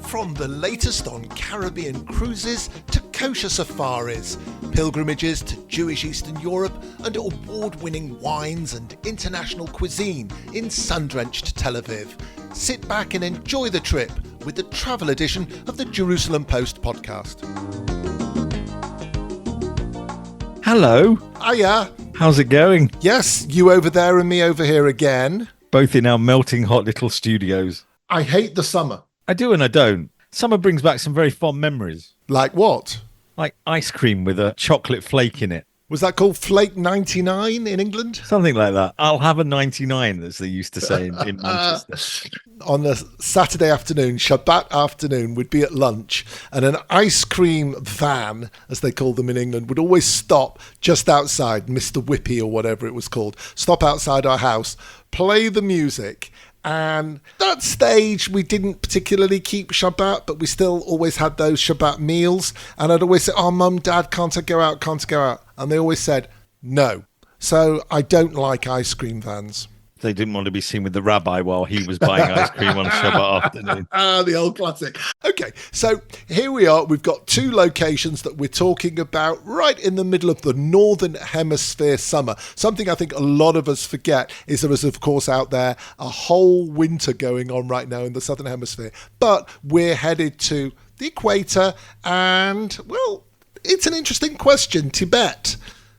From the latest on Caribbean cruises to kosher safaris, pilgrimages to Jewish Eastern Europe, and award-winning wines and international cuisine in sun-drenched Tel Aviv. Sit back and enjoy the trip with the travel edition of the Jerusalem Post podcast. Hello. Hiya. How's it going? Yes, you over there and me over here again. Both in our melting hot little studios. I hate the summer. I do and I don't. Summer brings back some very fond memories. Like what? Like ice cream with a chocolate flake in it. Was that called Flake 99 in England? Something like that. I'll have a 99, as they used to say in Manchester. On a Saturday afternoon, Shabbat afternoon, we'd be at lunch and an ice cream van, as they call them in England, would always stop just outside, Mr. Whippy or whatever it was called, stop outside our house, play the music. And that stage, we didn't particularly keep Shabbat, but we still always had those Shabbat meals. And I'd always say, oh, Mum, Dad, can't I go out? Can't I go out? And they always said, no. So I don't like ice cream vans. They didn't want to be seen with the rabbi while he was buying ice cream on Shabbat afternoon. The old classic. Okay, so here we are. We've got two locations that we're talking about right in the middle of the Northern Hemisphere summer. Something I think a lot of us forget is there is, of course, out there a whole winter going on right now in the Southern Hemisphere. But we're headed to the equator and, well, it's an interesting question. Tibet.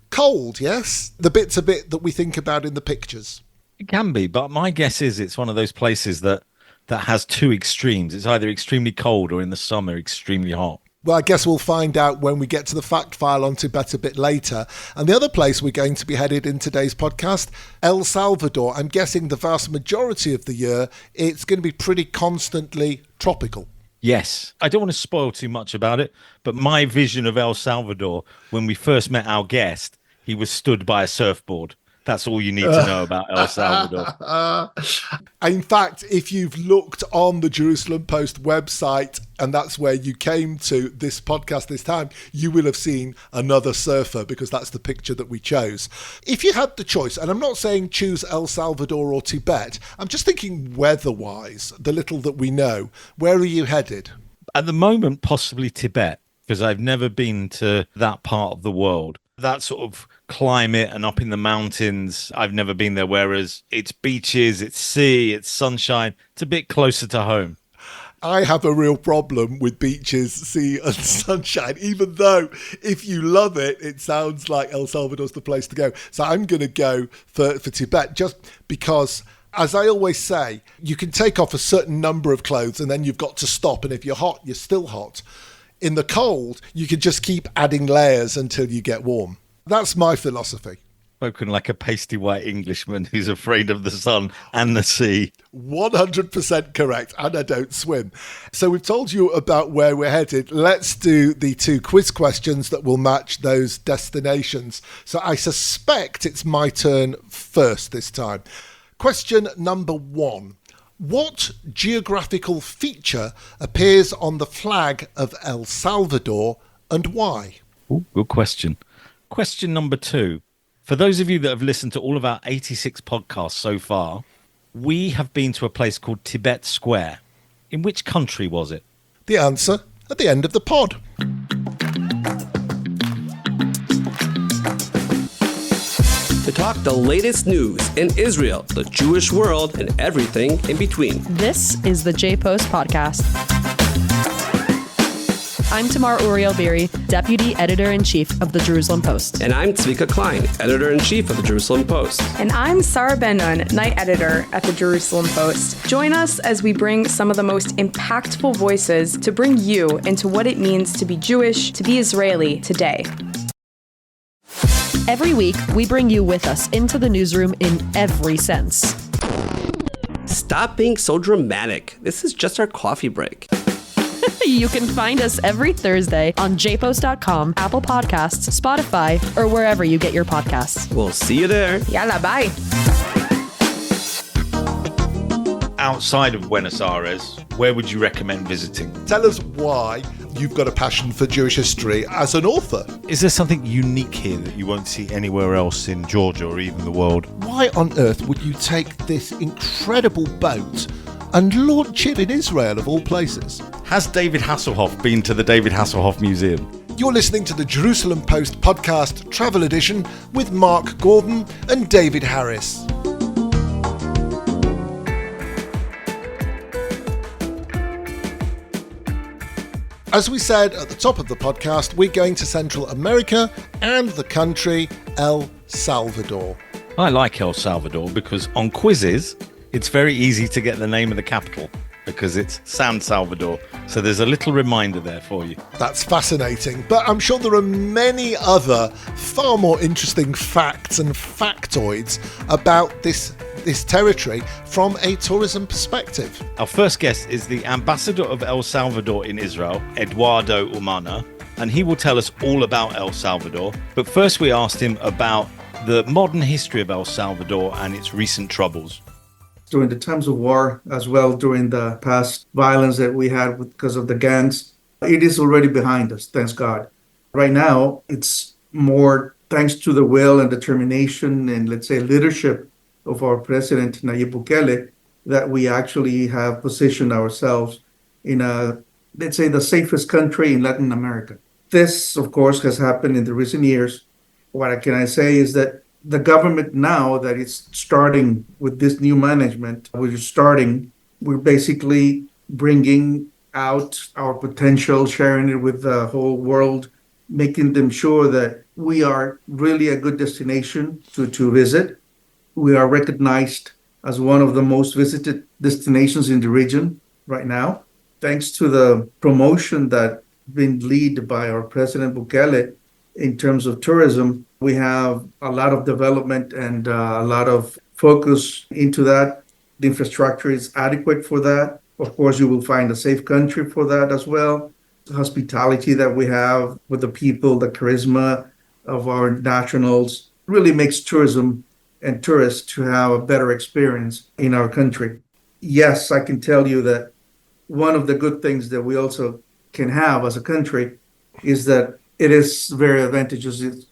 Cold, yes? The bit that we think about in the pictures. It can be, but my guess is it's one of those places that has two extremes. It's either extremely cold or in the summer extremely hot. Well, I guess we'll find out when we get to the fact file on Tibet a bit later. And the other place we're going to be headed in today's podcast, El Salvador. I'm guessing the vast majority of the year, it's going to be pretty constantly tropical. Yes. I don't want to spoil too much about it, but my vision of El Salvador, when we first met our guest, he was stood by a surfboard. That's all you need to know about El Salvador. In fact, if you've looked on the Jerusalem Post website, and that's where you came to this podcast this time, you will have seen another surfer because that's the picture that we chose. If you had the choice, and I'm not saying choose El Salvador or Tibet, I'm just thinking weather-wise, the little that we know, where are you headed? At the moment, possibly Tibet, because I've never been to that part of the world. That sort of climate and up in the mountains, I've never been there, whereas it's beaches, it's sea, it's sunshine. It's a bit closer to home. I have a real problem with beaches, sea and sunshine, even though if you love it, it sounds like El Salvador's the place to go. So I'm going to go for Tibet just because, as I always say, you can take off a certain number of clothes and then you've got to stop. And if you're hot, you're still hot. In the cold, you can just keep adding layers until you get warm. That's my philosophy. Spoken like a pasty white Englishman who's afraid of the sun and the sea. 100% correct, and I don't swim. So we've told you about where we're headed. Let's do the two quiz questions that will match those destinations. So I suspect it's my turn first this time. Question number 1. What geographical feature appears on the flag of El Salvador and why? Ooh, good question. Question number 2. For those of you that have listened to all of our 86 podcasts so far, we have been to a place called Tibet Square. In which country was it? The answer at the end of the pod. To talk the latest news in Israel, the Jewish world, and everything in between. This is the J-Post Podcast. I'm Tamar Uriel-Beery, Deputy Editor-in-Chief of the Jerusalem Post. And I'm Tzvika Klein, Editor-in-Chief of the Jerusalem Post. And I'm Sarah Ben-Nun, Night Editor at the Jerusalem Post. Join us as we bring some of the most impactful voices to bring you into what it means to be Jewish, to be Israeli today. Every week, we bring you with us into the newsroom in every sense. Stop being so dramatic. This is just our coffee break. You can find us every Thursday on jpost.com, Apple Podcasts, Spotify, or wherever you get your podcasts. We'll see you there. Yalla, bye. Outside of Buenos Aires, where would you recommend visiting? Tell us why you've got a passion for Jewish history as an author. Is there something unique here that you won't see anywhere else in Georgia or even the world? Why on earth would you take this incredible boat and launch it in Israel of all places. Has David Hasselhoff been to the David Hasselhoff Museum? You're listening to the Jerusalem Post podcast travel edition with Mark Gordon and David Harris. As we said at the top of the podcast, we're going to Central America and the country El Salvador. I like El Salvador because on quizzes, it's very easy to get the name of the capital because it's San Salvador. So there's a little reminder there for you. That's fascinating, but I'm sure there are many other far more interesting facts and factoids about this territory from a tourism perspective. Our first guest is the ambassador of El Salvador in Israel, Eduardo Umaña, and he will tell us all about El Salvador. But first we asked him about the modern history of El Salvador and its recent troubles. During the times of war, as well during the past violence that we had because of the gangs, it is already behind us, thanks God. Right now, it's more thanks to the will and determination and, let's say, leadership of our president, Nayib Bukele, that we actually have positioned ourselves in let's say, the safest country in Latin America. This, of course, has happened in the recent years. What can I say is that the government now that it's starting with this new management, we're basically bringing out our potential, sharing it with the whole world, making them sure that we are really a good destination to visit. We are recognized as one of the most visited destinations in the region right now. Thanks to the promotion that's been led by our President Bukele in terms of tourism, we have a lot of development and a lot of focus into that. The infrastructure is adequate for that. Of course, you will find a safe country for that as well. The hospitality that we have with the people, the charisma of our nationals really makes tourism and tourists to have a better experience in our country. Yes, I can tell you that one of the good things that we also can have as a country is that it is very advantageous.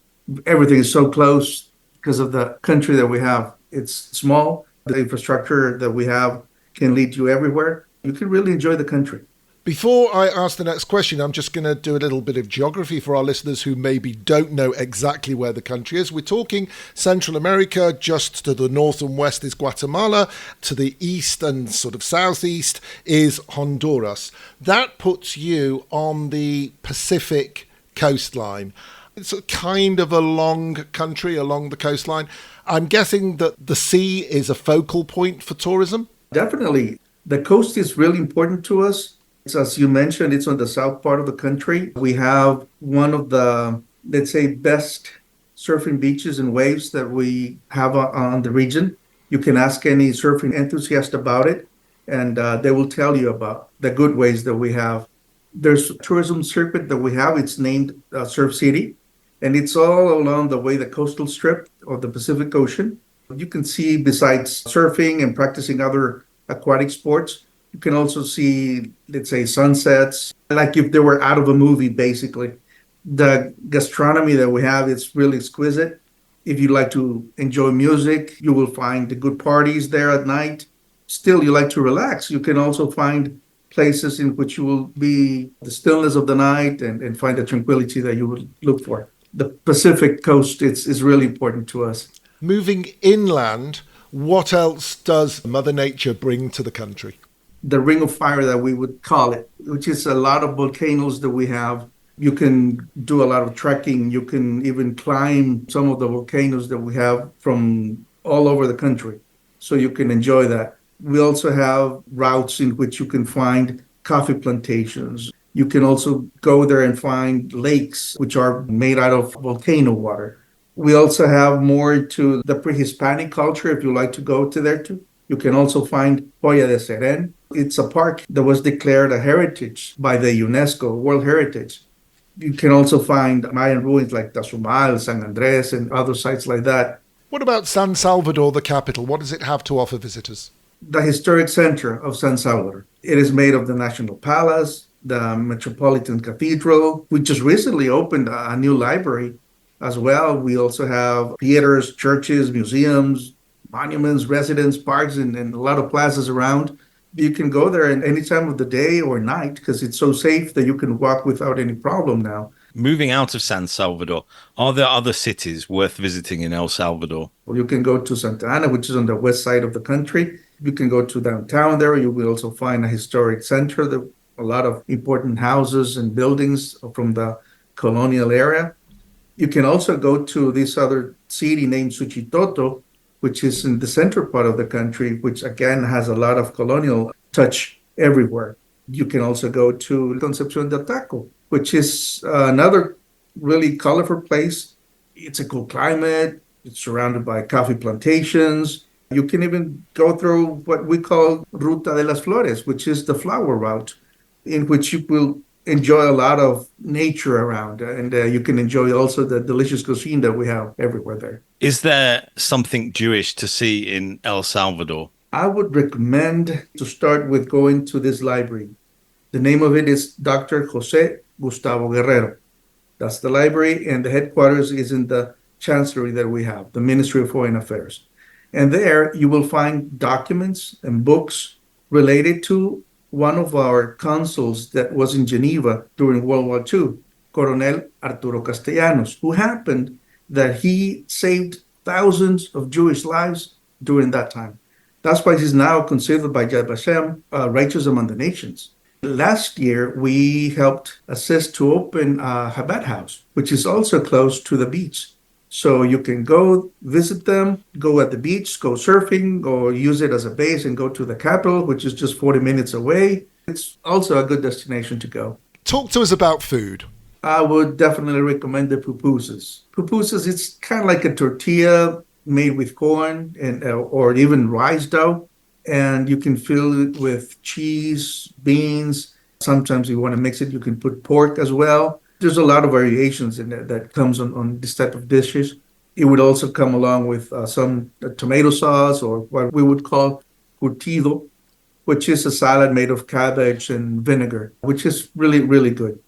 Everything is so close because of the country that we have. It's small. The infrastructure that we have can lead you everywhere. You can really enjoy the country. Before I ask the next question, I'm just going to do a little bit of geography for our listeners who maybe don't know exactly where the country is. We're talking Central America. Just to the north and west is Guatemala. To the east and sort of southeast is Honduras. That puts you on the Pacific coastline. It's a kind of a long country along the coastline. I'm guessing that the sea is a focal point for tourism? Definitely. The coast is really important to us. As you mentioned, it's on the south part of the country. We have one of the, let's say, best surfing beaches and waves that we have on the region. You can ask any surfing enthusiast about it, and they will tell you about the good ways that we have. There's a tourism circuit that we have. It's named Surf City, and it's all along the way, the coastal strip of the Pacific Ocean. You can see, besides surfing and practicing other aquatic sports, you can also see, let's say, sunsets, like if they were out of a movie, basically. The gastronomy that we have is really exquisite. If you like to enjoy music, you will find the good parties there at night. Still, you like to relax, you can also find places in which you will be the stillness of the night and find the tranquility that you would look for. The Pacific coast is really important to us. Moving inland, what else does Mother Nature bring to the country? The Ring of Fire that we would call it, which is a lot of volcanoes that we have. You can do a lot of trekking. You can even climb some of the volcanoes that we have from all over the country. So you can enjoy that. We also have routes in which you can find coffee plantations. You can also go there and find lakes, which are made out of volcano water. We also have more to the pre-Hispanic culture, if you like to go to there too. You can also find Polla de Seren. It's a park that was declared a heritage by the UNESCO, World Heritage. You can also find Mayan ruins like Tazumal, San Andres, and other sites like that. What about San Salvador, the capital? What does it have to offer visitors? The historic center of San Salvador. It is made of the National Palace, the Metropolitan Cathedral. We just recently opened a new library as well. We also have theaters, churches, museums, monuments, residence parks, and a lot of plazas around. You can go there at any time of the day or night because it's so safe that you can walk without any problem now. Moving out of San Salvador, are there other cities worth visiting in El Salvador? You can go to Santa Ana, which is on the west side of the country. You can go to downtown there. You will also find a historic center, a lot of important houses and buildings from the colonial era. You can also go to this other city named Suchitoto, which is in the central part of the country, which again has a lot of colonial touch everywhere. You can also go to Concepcion del Taco, which is another really colorful place. It's a cool climate. It's surrounded by coffee plantations. You can even go through what we call Ruta de las Flores, which is the flower route, in which you will enjoy a lot of nature around. And you can enjoy also the delicious cuisine that we have everywhere there. Is there something Jewish to see in El Salvador? I would recommend to start with going to this library. The name of it is Dr. Jose Gustavo Guerrero. That's the library, and the headquarters is in the chancellery that we have, the Ministry of Foreign Affairs. And there you will find documents and books related to one of our consuls that was in Geneva during World War II, Coronel Arturo Castellanos, who happened that he saved thousands of Jewish lives during that time. That's why he's now considered by Yad Vashem righteous among the nations. Last year, we helped assist to open a Chabad house, which is also close to the beach. So you can go visit them, go at the beach, go surfing, or use it as a base and go to the capital, which is just 40 minutes away. It's also a good destination to go. Talk to us about food. I would definitely recommend the pupusas. Pupusas, it's kind of like a tortilla made with corn and or even rice dough. And you can fill it with cheese, beans. Sometimes you want to mix it, you can put pork as well. There's a lot of variations in there that comes on this type of dishes. It would also come along with some tomato sauce, or what we would call curtido, which is a salad made of cabbage and vinegar, which is really, really good.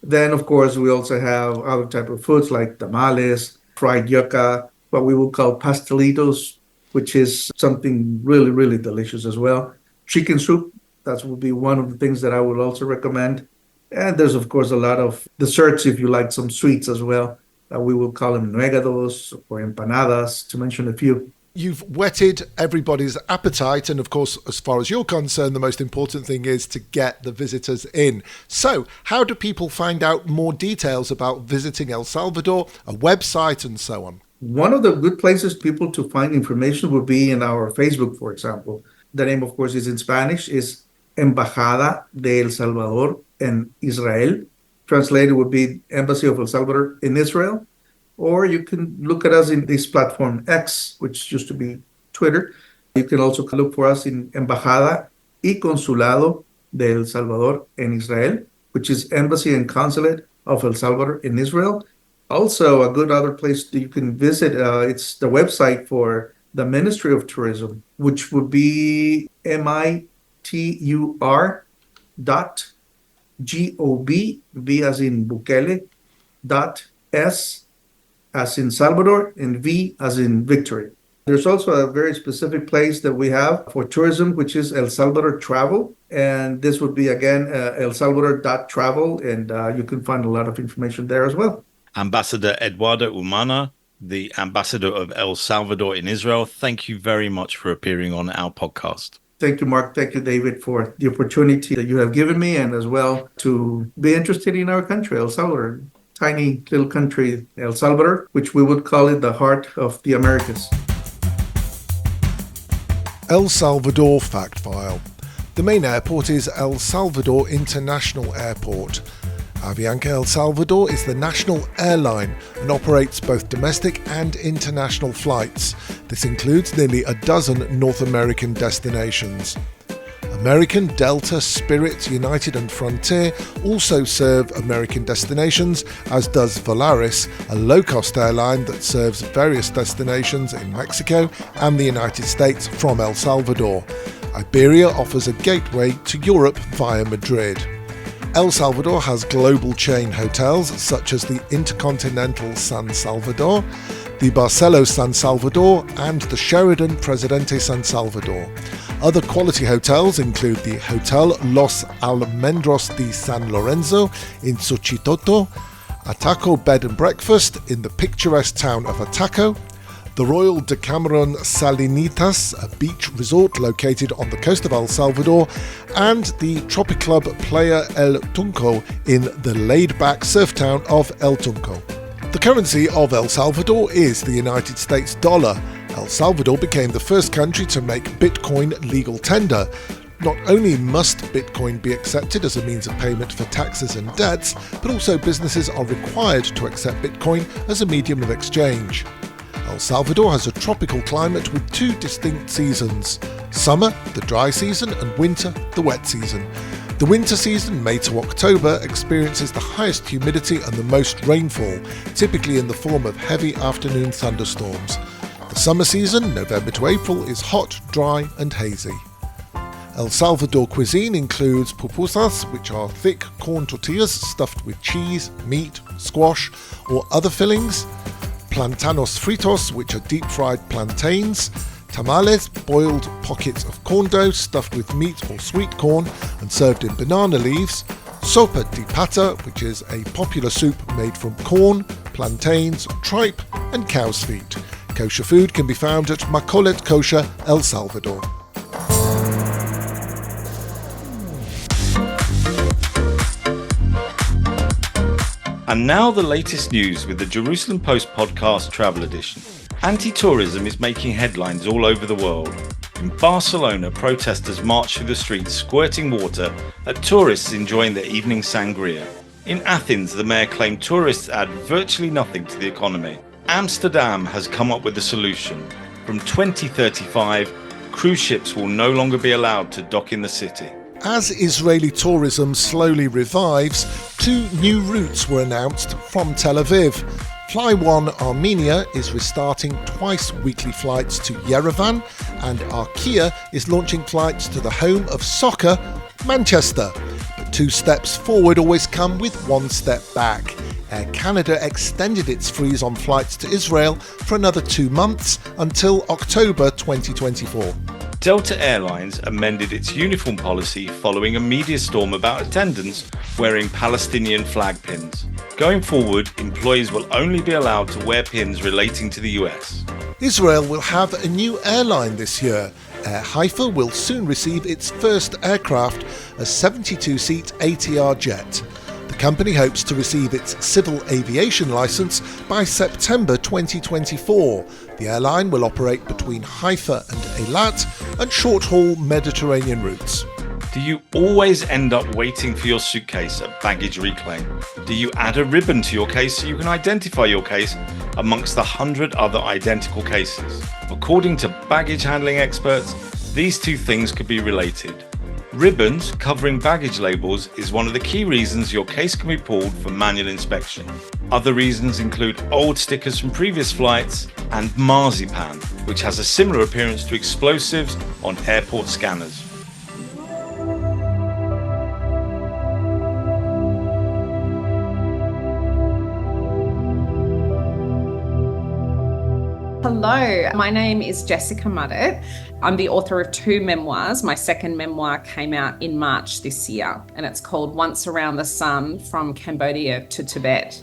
Then, of course, we also have other type of foods like tamales, fried yuca, what we would call pastelitos, which is something really, really delicious as well. Chicken soup, that would be one of the things that I would also recommend. And there's, of course, a lot of desserts if you like some sweets as well. We will call them nuegados or empanadas, to mention a few. You've whetted everybody's appetite, and of course, as far as you're concerned, the most important thing is to get the visitors in. So, how do people find out more details about visiting El Salvador, a website, and so on? One of the good places people to find information would be in our Facebook, for example. The name, of course, is in Spanish, is Embajada de El Salvador en Israel. Translated would be Embassy of El Salvador in Israel. Or you can look at us in this platform X, which used to be Twitter. You can also look for us in Embajada y Consulado de El Salvador en Israel, which is Embassy and Consulate of El Salvador in Israel. Also, a good other place that you can visit, it's the website for the Ministry of Tourism, which would be mitur.gov, V as in Bukele, .s as in Salvador, and V as in Victory. There's also a very specific place that we have for tourism, which is El Salvador Travel. And this would be, again, elsalvador.travel, and you can find a lot of information there as well. Ambassador Eduardo Umaña, the ambassador of El Salvador in Israel, thank you very much for appearing on our podcast. Thank you, Mark. Thank you, David, for the opportunity that you have given me, and as well to be interested in our country, El Salvador. Tiny little country, El Salvador, which we would call it the heart of the Americas. El Salvador Fact File. The main airport is El Salvador International Airport. Avianca El Salvador is the national airline and operates both domestic and international flights. This includes nearly a dozen North American destinations. American, Delta, Spirit, United and Frontier also serve American destinations, as does Volaris, a low-cost airline that serves various destinations in Mexico and the United States from El Salvador. Iberia offers a gateway to Europe via Madrid. El Salvador has global chain hotels such as the Intercontinental San Salvador, the Barcelo San Salvador and the Sheraton Presidente San Salvador. Other quality hotels include the Hotel Los Almendros de San Lorenzo in Suchitoto, Ataco Bed and Breakfast in the picturesque town of Ataco, the Royal Decameron Salinitas, a beach resort located on the coast of El Salvador, and the Tropiclub Playa El Tunco in the laid-back surf town of El Tunco. The currency of El Salvador is the United States dollar. El Salvador became the first country to make Bitcoin legal tender. Not only must Bitcoin be accepted as a means of payment for taxes and debts, but also businesses are required to accept Bitcoin as a medium of exchange. El Salvador has a tropical climate with two distinct seasons: summer, the dry season, and winter, the wet season. The winter season, May to October, experiences the highest humidity and the most rainfall, typically in the form of heavy afternoon thunderstorms. The summer season, November to April, is hot, dry, and hazy. El Salvador cuisine includes pupusas, which are thick corn tortillas stuffed with cheese, meat, squash, or other fillings, plantanos fritos, which are deep-fried plantains, tamales, boiled pockets of corn dough stuffed with meat or sweet corn and served in banana leaves, sopa de pata, which is a popular soup made from corn, plantains, tripe, and cow's feet. Kosher food can be found at Macolet Kosher, El Salvador. And now the latest news with the Jerusalem Post podcast travel edition. Anti-tourism is making headlines all over the world. In Barcelona, protesters marched through the streets squirting water at tourists enjoying their evening sangria. In Athens, the mayor claimed tourists add virtually nothing to the economy. Amsterdam has come up with a solution. From 2035, cruise ships will no longer be allowed to dock in the city. As Israeli tourism slowly revives, two new routes were announced from Tel Aviv. Fly One Armenia is restarting twice weekly flights to Yerevan, and Arkia is launching flights to the home of soccer, Manchester. But two steps forward always come with one step back. Air Canada extended its freeze on flights to Israel for another 2 months until October 2024. Delta Airlines amended its uniform policy following a media storm about attendants wearing Palestinian flag pins. Going forward, employees will only be allowed to wear pins relating to the US. Israel will have a new airline this year. Air Haifa will soon receive its first aircraft, a 72-seat ATR jet. The company hopes to receive its civil aviation license by September 2024. The airline will operate between Haifa and Eilat and short-haul Mediterranean routes. Do you always end up waiting for your suitcase at baggage reclaim? Do you add a ribbon to your case so you can identify your case amongst the 100 other identical cases? According to baggage handling experts, these two things could be related. Ribbons covering baggage labels is one of the key reasons your case can be pulled for manual inspection. Other reasons include old stickers from previous flights and marzipan, which has a similar appearance to explosives on airport scanners. Hello, my name is Jessica Mudditt. I'm the author of 2 memoirs. My second memoir came out in March this year, and it's called Once Around the Sun, From Cambodia to Tibet.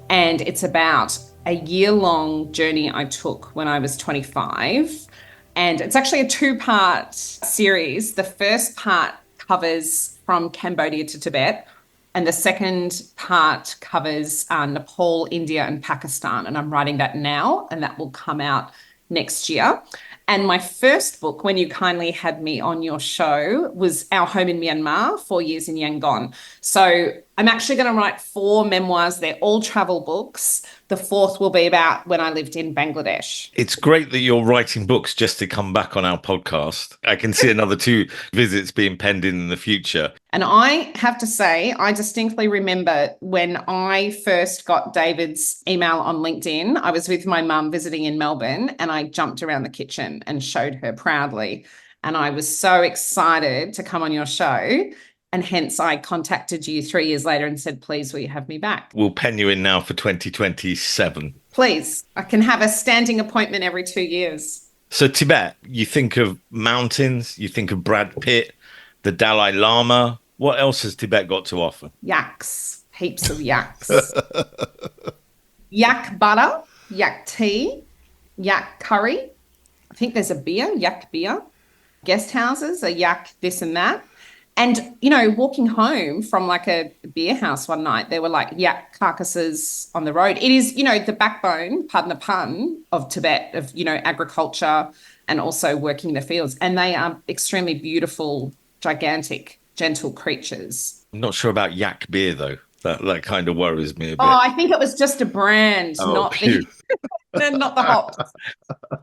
And it's about a year-long journey I took when I was 25. And it's actually a 2-part series. The first part covers from Cambodia to Tibet, and the second part covers Nepal, India, and Pakistan. And I'm writing that now, and that will come out next year. And my first book, when you kindly had me on your show, was Our Home in Myanmar, 4 years in Yangon. So I'm actually going to write 4 memoirs. They're all travel books. The 4th will be about when I lived in Bangladesh. It's great that you're writing books just to come back on our podcast. I can see another 2 visits being penned in the future. And I have to say, I distinctly remember when I first got David's email on LinkedIn, I was with my mum visiting in Melbourne, and I jumped around the kitchen and showed her proudly. And I was so excited to come on your show. And hence I contacted you 3 years later and said, please, will you have me back? We'll pen you in now for 2027. Please. I can have a standing appointment every 2 years. So Tibet, you think of mountains, you think of Brad Pitt, the Dalai Lama. What else has Tibet got to offer? Yaks, heaps of yaks. Yak butter, yak tea, yak curry. I think there's a beer, yak beer. Guest houses, a yak this and that. And, walking home from like a beer house one night, there were like yak carcasses on the road. It is, the backbone, pardon the pun, of Tibet, of, agriculture and also working the fields. And they are extremely beautiful, gigantic, gentle creatures. I'm not sure about yak beer, though. That kind of worries me a bit. Oh, I think it was just a brand, not the hops.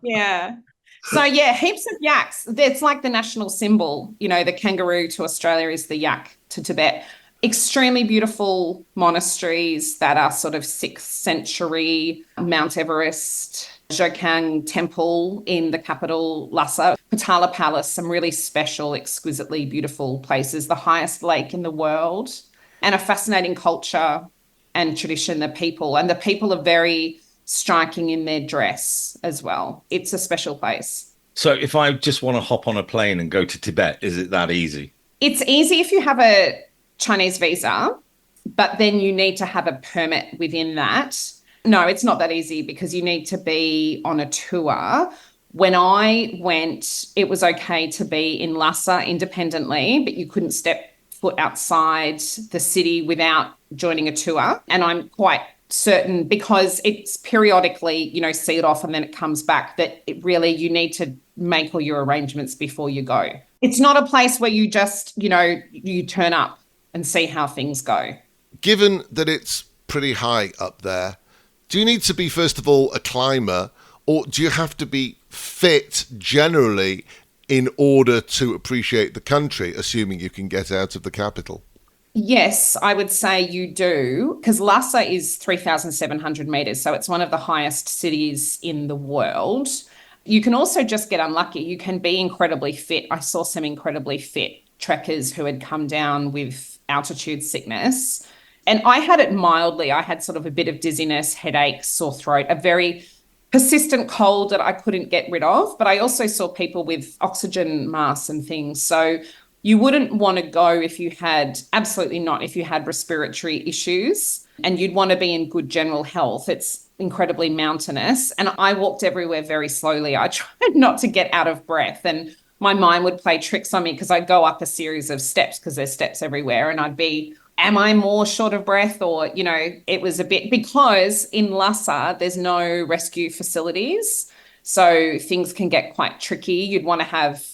Yeah. So, yeah, heaps of yaks. It's like the national symbol. The kangaroo to Australia is the yak to Tibet. Extremely beautiful monasteries that are sort of 6th century. Mount Everest, Jokang Temple in the capital, Lhasa, Potala Palace, some really special, exquisitely beautiful places, the highest lake in the world, and a fascinating culture and tradition, the people. And the people are very striking in their dress as well. It's a special place. So if I just want to hop on a plane and go to Tibet, is it that easy? It's easy if you have a Chinese visa, but then you need to have a permit within that. No, it's not that easy because you need to be on a tour. When I went, it was okay to be in Lhasa independently, but you couldn't step foot outside the city without joining a tour. And I'm quite certain, because it's periodically, sealed off and then it comes back, that you need to make all your arrangements before you go. It's not a place where you just, you turn up and see how things go. Given that it's pretty high up there, do you need to be, first of all, a climber, or do you have to be fit generally in order to appreciate the country, assuming you can get out of the capital? Yes, I would say you do, because Lhasa is 3,700 meters, so it's one of the highest cities in the world. You can also just get unlucky. You can be incredibly fit. I saw some incredibly fit trekkers who had come down with altitude sickness, and I had it mildly. I had sort of a bit of dizziness, headaches, sore throat, a very persistent cold that I couldn't get rid of, but I also saw people with oxygen masks and things. So you wouldn't want to go if you had respiratory issues, and you'd want to be in good general health. It's incredibly mountainous, and I walked everywhere very slowly. I tried not to get out of breath, and my mind would play tricks on me because I'd go up a series of steps because there's steps everywhere, and I'd be, am I more short of breath? Or, it was a bit, because in Lhasa, there's no rescue facilities. So things can get quite tricky. You'd want to have,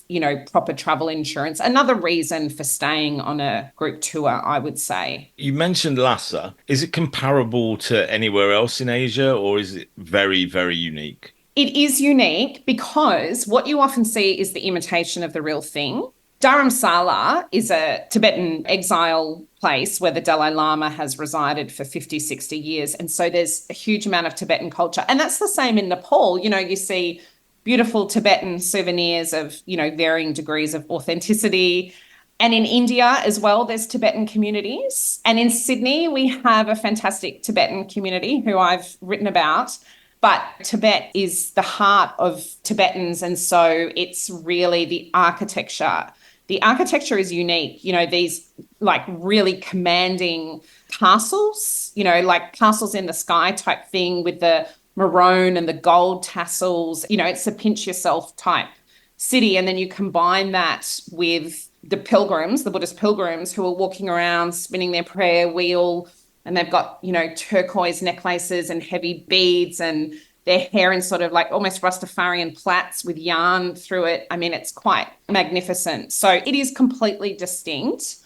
proper travel insurance. Another reason for staying on a group tour, I would say. You mentioned Lhasa. Is it comparable to anywhere else in Asia, or is it very, very unique? It is unique because what you often see is the imitation of the real thing. Dharamsala is a Tibetan exile place where the Dalai Lama has resided for 50, 60 years. And so there's a huge amount of Tibetan culture. And that's the same in Nepal. You see beautiful Tibetan souvenirs of, varying degrees of authenticity. And in India as well, there's Tibetan communities. And in Sydney, we have a fantastic Tibetan community who I've written about. But Tibet is the heart of Tibetans. And so it's really the architecture. The architecture is unique, these like really commanding castles, like castles in the sky type thing with the maroon and the gold tassels. It's a pinch yourself type city. And then you combine that with the pilgrims, the Buddhist pilgrims who are walking around spinning their prayer wheel, and they've got, turquoise necklaces and heavy beads and their hair in sort of like almost Rastafarian plaits with yarn through it. I mean, it's quite magnificent. So it is completely distinct,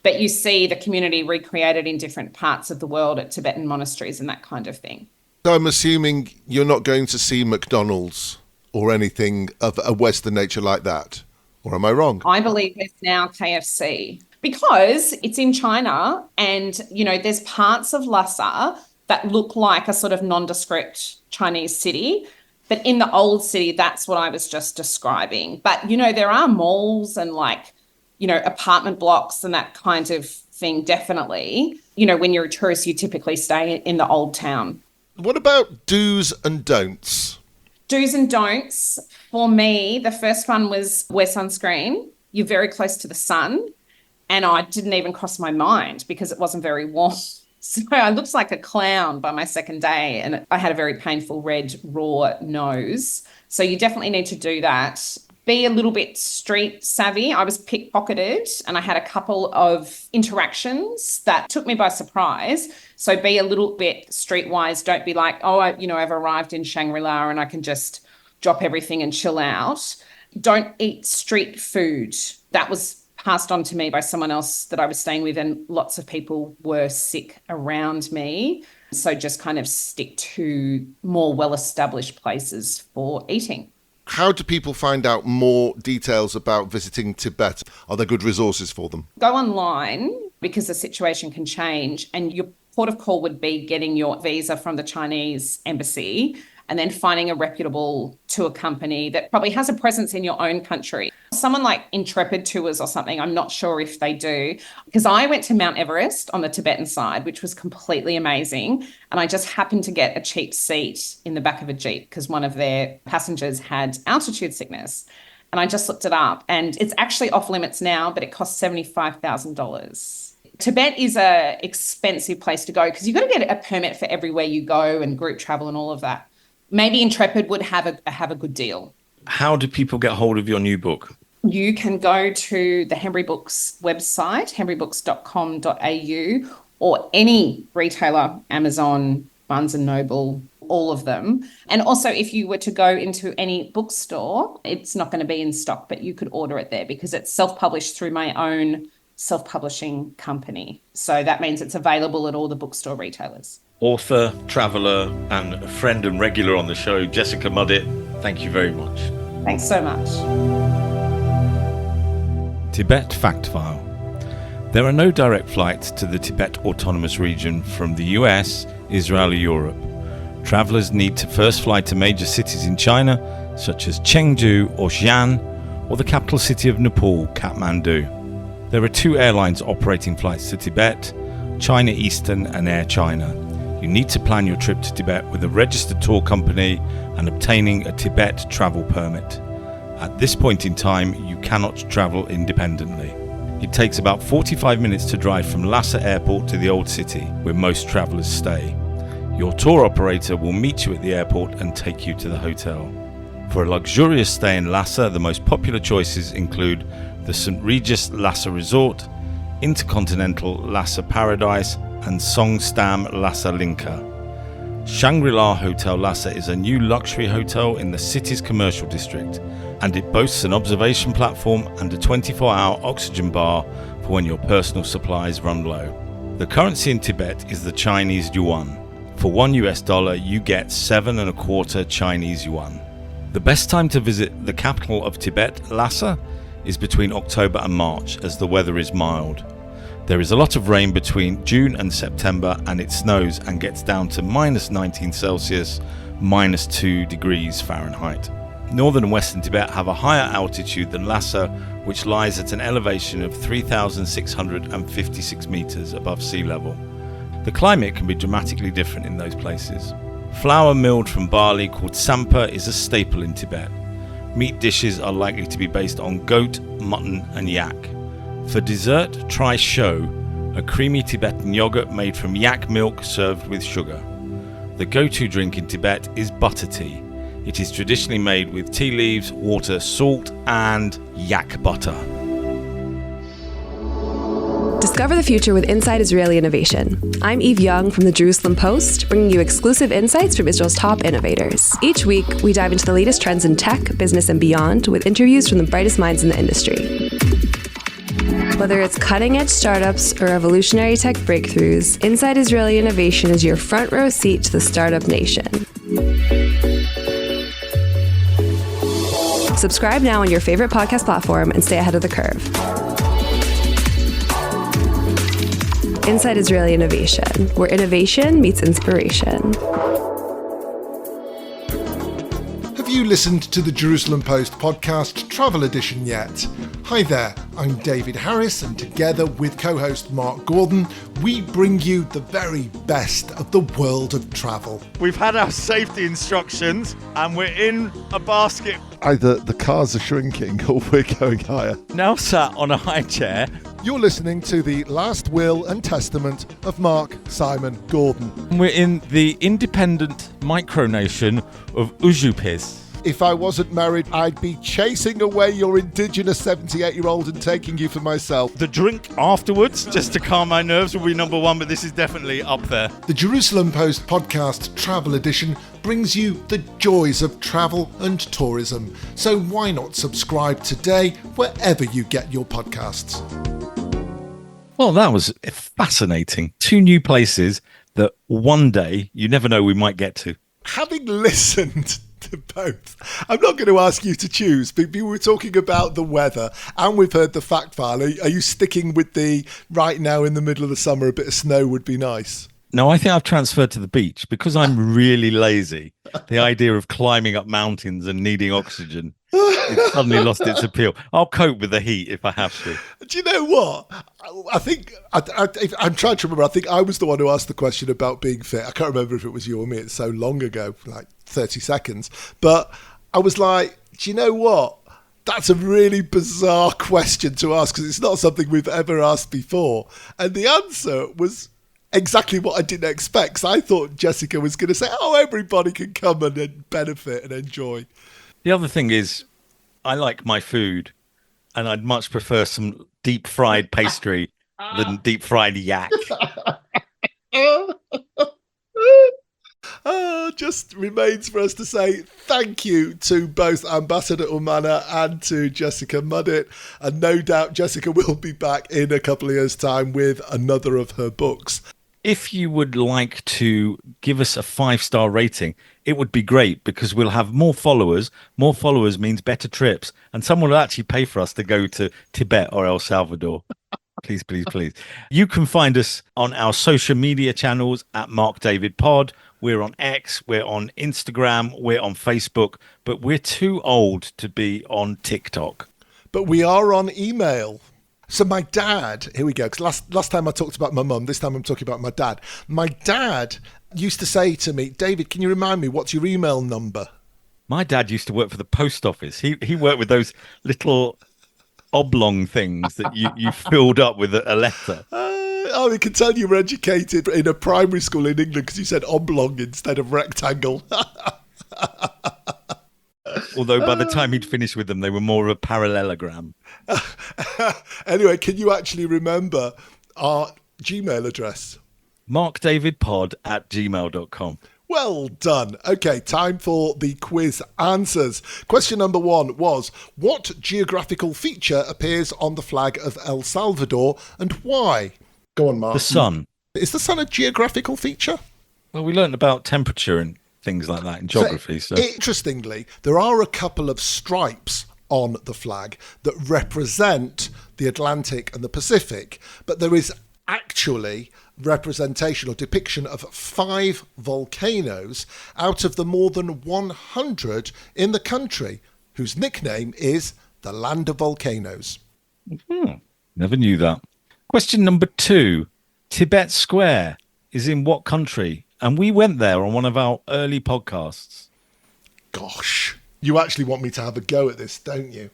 but you see the community recreated in different parts of the world at Tibetan monasteries and that kind of thing. So I'm assuming you're not going to see McDonald's or anything of a Western nature like that, or am I wrong? I believe there's now KFC because it's in China, and, there's parts of Lhasa that look like a sort of nondescript Chinese city. But in the old city, that's what I was just describing. But, there are malls and apartment blocks and that kind of thing, definitely. When you're a tourist, you typically stay in the old town. What about do's and don'ts? Do's and don'ts. For me, the first one was wear sunscreen. You're very close to the sun. And I didn't even cross my mind because it wasn't very warm. So I looked like a clown by my second day, and I had a very painful red, raw nose. So you definitely need to do that. Be a little bit street savvy. I was pickpocketed and I had a couple of interactions that took me by surprise. So be a little bit streetwise. Don't be like, oh, I've arrived in Shangri-La and I can just drop everything and chill out. Don't eat street food. That was passed on to me by someone else that I was staying with, and lots of people were sick around me. So just kind of stick to more well-established places for eating. How do people find out more details about visiting Tibet? Are there good resources for them? Go online, because the situation can change, and your port of call would be getting your visa from the Chinese embassy and then finding a reputable tour company that probably has a presence in your own country. Someone like Intrepid Tours or something, I'm not sure if they do, because I went to Mount Everest on the Tibetan side, which was completely amazing. And I just happened to get a cheap seat in the back of a Jeep because one of their passengers had altitude sickness. And I just looked it up, and it's actually off limits now, but it costs $75,000. Tibet is a expensive place to go because you've got to get a permit for everywhere you go and group travel and all of that. Maybe Intrepid would have a good deal. How do people get hold of your new book? You can go to the Henbury Books website, henburybooks.com.au, or any retailer, Amazon, Barnes & Noble, all of them. And also, if you were to go into any bookstore, it's not going to be in stock, but you could order it there because it's self-published through my own self-publishing company. So that means it's available at all the bookstore retailers. Author, traveller, and a friend and regular on the show, Jessica Mudditt, thank you very much. Thanks so much. Tibet Fact File. There are no direct flights to the Tibet Autonomous Region from the US, Israel, or Europe. Travellers need to first fly to major cities in China, such as Chengdu or Xi'an, or the capital city of Nepal, Kathmandu. There are 2 airlines operating flights to Tibet, China Eastern and Air China. You need to plan your trip to Tibet with a registered tour company and obtaining a Tibet travel permit. At this point in time, you cannot travel independently. It takes about 45 minutes to drive from Lhasa Airport to the Old City, where most travellers stay. Your tour operator will meet you at the airport and take you to the hotel. For a luxurious stay in Lhasa, the most popular choices include the St. Regis Lhasa Resort, Intercontinental Lhasa Paradise, and Songstam Lhasa Linka. Shangri-La Hotel Lhasa is a new luxury hotel in the city's commercial district, and it boasts an observation platform and a 24-hour oxygen bar for when your personal supplies run low. The currency in Tibet is the Chinese yuan. For $1 you get 7.25 Chinese yuan. The best time to visit the capital of Tibet, Lhasa, is between October and March, as the weather is mild. There is a lot of rain between June and September, and it snows and gets down to -19 Celsius, -2 degrees Fahrenheit. Northern and Western Tibet have a higher altitude than Lhasa, which lies at an elevation of 3,656 meters above sea level. The climate can be dramatically different in those places. Flour milled from barley called sampa is a staple in Tibet. Meat dishes are likely to be based on goat, mutton and yak. For dessert, try sho, a creamy Tibetan yogurt made from yak milk served with sugar. The go-to drink in Tibet is butter tea. It is traditionally made with tea leaves, water, salt and yak butter. Discover the future with Inside Israeli Innovation. I'm Eve Young from the Jerusalem Post, bringing you exclusive insights from Israel's top innovators. Each week, we dive into the latest trends in tech, business, and beyond with interviews from the brightest minds in the industry. Whether it's cutting-edge startups or revolutionary tech breakthroughs, Inside Israeli Innovation is your front row seat to the startup nation. Subscribe now on your favorite podcast platform and stay ahead of the curve. Inside Israeli Innovation, where innovation meets inspiration. Have you listened to the Jerusalem Post podcast travel edition yet? Hi there, I'm David Harris, and together with co-host Mark Gordon, we bring you the very best of the world of travel. We've had our safety instructions and we're in a basket. Either the cars are shrinking or we're going higher. Now sat on a high chair. You're listening to the last will and testament of Mark Simon Gordon. We're in the independent micronation of Ujupis. If I wasn't married, I'd be chasing away your indigenous 78-year-old and taking you for myself. The drink afterwards, just to calm my nerves, will be number one, but this is definitely up there. The Jerusalem Post podcast travel edition brings you the joys of travel and tourism. So why not subscribe today wherever you get your podcasts? Well, that was fascinating. 2 new places that one day you never know we might get to. Having listened to both, I'm not going to ask you to choose, but we were talking about the weather and we've heard the fact file. Are you sticking with the right now in the middle of the summer, a bit of snow would be nice? No, I think I've transferred to the beach because I'm really lazy. The idea of climbing up mountains and needing oxygen, it suddenly lost its appeal. I'll cope with the heat if I have to. Do you know what? I think, I'm trying to remember, I think I was the one who asked the question about being fit. I can't remember if it was you or me. It's so long ago, like 30 seconds. But I was like, do you know what? That's a really bizarre question to ask because it's not something we've ever asked before. And the answer was exactly what I didn't expect. So I thought Jessica was going to say, oh, everybody can come and benefit and enjoy. The other thing is, I like my food, and I'd much prefer some deep fried pastry than deep fried yak. Just remains for us to say thank you to both Ambassador Umaña and to Jessica Mudditt. And no doubt Jessica will be back in a couple of years' time with another of her books. If you would like to give us a 5-star rating, it would be great because we'll have more followers. More followers means better trips. And someone will actually pay for us to go to Tibet or El Salvador. Please, please, please. You can find us on our social media channels at Mark David Pod. We're on X, we're on Instagram, we're on Facebook, but we're too old to be on TikTok. But we are on email. So my dad, here we go, because last time I talked about my mum, this time I'm talking about my dad. My dad used to say to me, David, can you remind me, what's your email number? My dad used to work for the post office. He worked with those little oblong things that you filled up with a letter. I can tell you were educated in a primary school in England because you said oblong instead of rectangle. Although by the time he'd finished with them, they were more of a parallelogram. Anyway, can you actually remember our Gmail address? markdavidpod@gmail.com. Well done. Okay, time for the quiz answers. Question number 1 was, what geographical feature appears on the flag of El Salvador and why? Go on, Mark. The sun. Is the sun a geographical feature? Well, we learned about temperature and things like that in geography. So interestingly, there are a couple of stripes on the flag that represent the Atlantic and the Pacific, but there is actually representation or depiction of 5 volcanoes out of the more than 100 in the country, whose nickname is the Land of Volcanoes. Never knew that. Question number 2. Tibet Square is in what country? And we went there on one of our early podcasts. Gosh, you actually want me to have a go at this, don't you?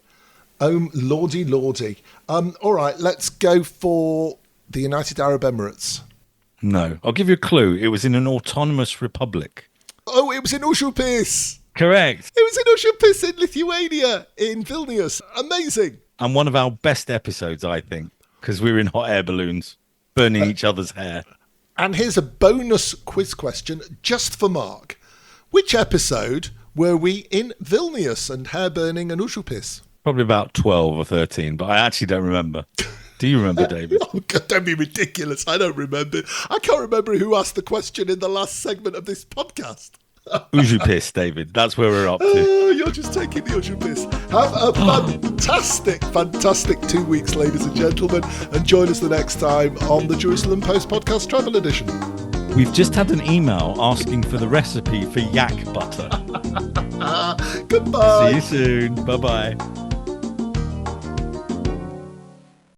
Oh, lordy, lordy. All right, let's go for the United Arab Emirates. No, I'll give you a clue. It was in an autonomous republic. Oh, it was in Ujupis. Correct. It was in Ujupis in Lithuania, in Vilnius. Amazing. And one of our best episodes, I think, because we were in hot air balloons, burning each other's hair. And here's a bonus quiz question just for Mark. Which episode were we in Vilnius and hair burning and Ujupis? Probably about 12 or 13, but I actually don't remember. Do you remember, David? Oh, God, don't be ridiculous. I don't remember. I can't remember who asked the question in the last segment of this podcast. Ujupis, David. That's where we're up to. Oh, you're just taking the Ujupis. Have a fantastic 2 weeks, ladies and gentlemen, and join us the next time on the Jerusalem Post Podcast Travel Edition. We've just had an email asking for the recipe for yak butter. Goodbye. See you soon. Bye bye.